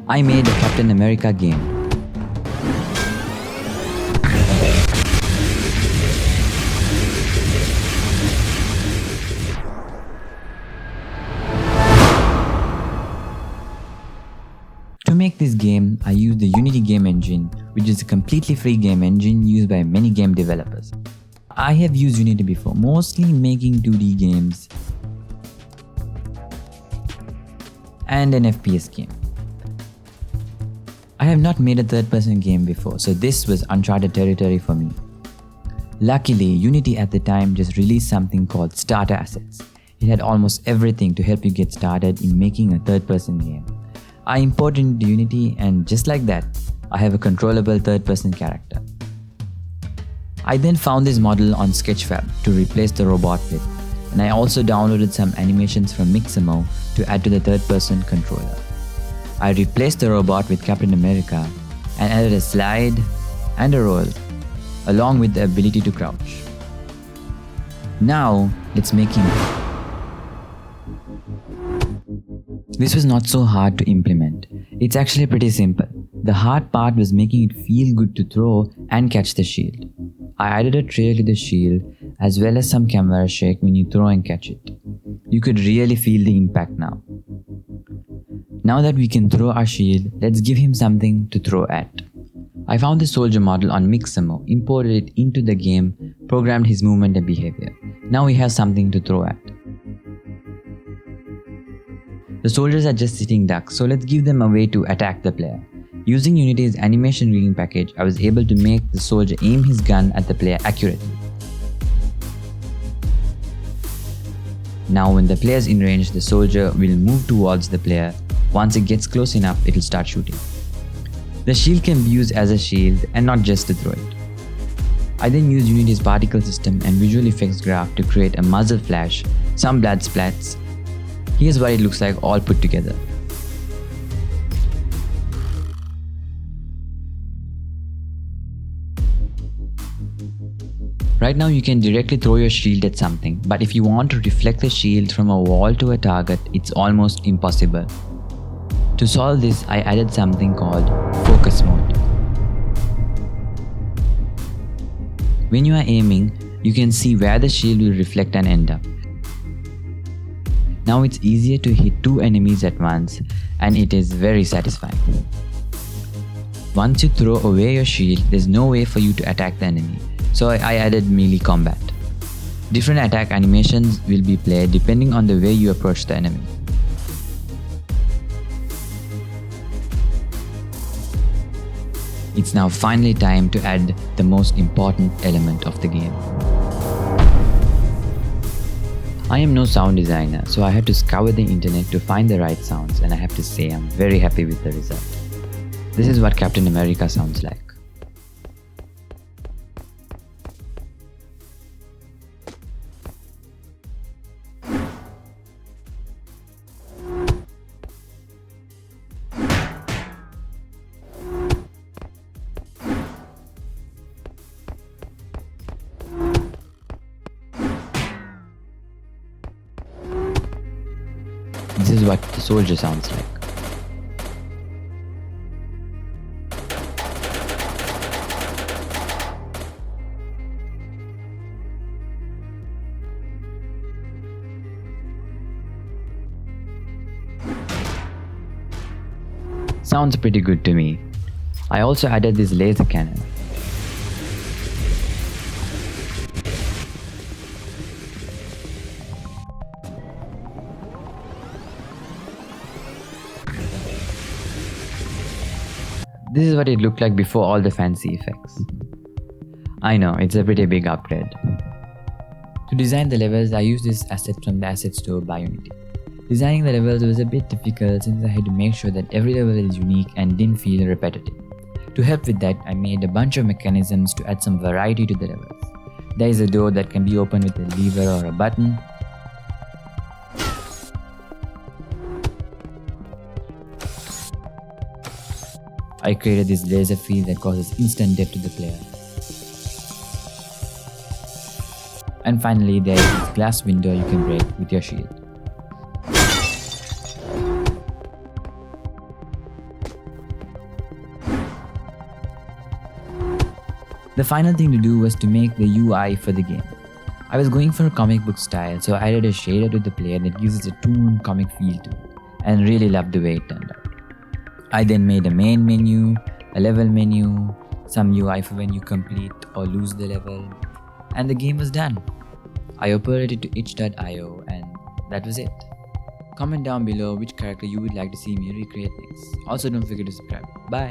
I made a Captain America game. To make this game, I used the Unity game engine, which is a completely free game engine used by many game developers. I have used Unity before, mostly making 2D games and an FPS game. I have not made a third-person game before, so this was uncharted territory for me. Luckily, Unity at the time just released something called Starter Assets. It had almost everything to help you get started in making a third-person game. I imported into Unity, and just like that, I have a controllable third-person character. I then found this model on Sketchfab to replace the robot with, and I also downloaded some animations from Mixamo to add to the third-person controller. I replaced the robot with Captain America and added a slide and a roll, along with the ability to crouch. Now, let's make him. This was not so hard to implement. It's actually pretty simple. The hard part was making it feel good to throw and catch the shield. I added a trail to the shield as well as some camera shake when you throw and catch it. You could really feel the impact now. Now that we can throw our shield, let's give him something to throw at. I found the soldier model on Mixamo, imported it into the game, programmed his movement and behavior. Now he has something to throw at. The soldiers are just sitting ducks, so let's give them a way to attack the player. Using Unity's animation rigging package, I was able to make the soldier aim his gun at the player accurately. Now when the player is in range, the soldier will move towards the player. Once it gets close enough, it will start shooting. The shield can be used as a shield and not just to throw it. I then used Unity's particle system and visual effects graph to create a muzzle flash, some blood splats. Here's what it looks like all put together. Right now you can directly throw your shield at something, but if you want to reflect the shield from a wall to a target, it's almost impossible. To solve this, I added something called focus mode. When you are aiming, you can see where the shield will reflect and end up. Now it's easier to hit two enemies at once, and it is very satisfying. Once you throw away your shield, there's no way for you to attack the enemy, so I added melee combat. Different attack animations will be played depending on the way you approach the enemy. It's now finally time to add the most important element of the game. I am no sound designer, so I had to scour the internet to find the right sounds, and I have to say I'm very happy with the result. This is what Captain America sounds like. This is what the soldier sounds like. Sounds pretty good to me. I also added this laser cannon. This is what it looked like before all the fancy effects. I know, it's a pretty big upgrade. To design the levels, I used this asset from the asset store by Unity. Designing the levels was a bit difficult since I had to make sure that every level is unique and didn't feel repetitive. To help with that, I made a bunch of mechanisms to add some variety to the levels. There is a door that can be opened with a lever or a button. I created this laser field that causes instant death to the player. And finally, there is this glass window you can break with your shield. The final thing to do was to make the UI for the game. I was going for a comic book style, so I added a shader to the player that gives it a toon comic feel to it, and really loved the way it turned out. I then made a main menu, a level menu, some UI for when you complete or lose the level, and the game was done. I uploaded it to itch.io, and that was it. Comment down below which character you would like to see me recreate next. Also, don't forget to subscribe. Bye.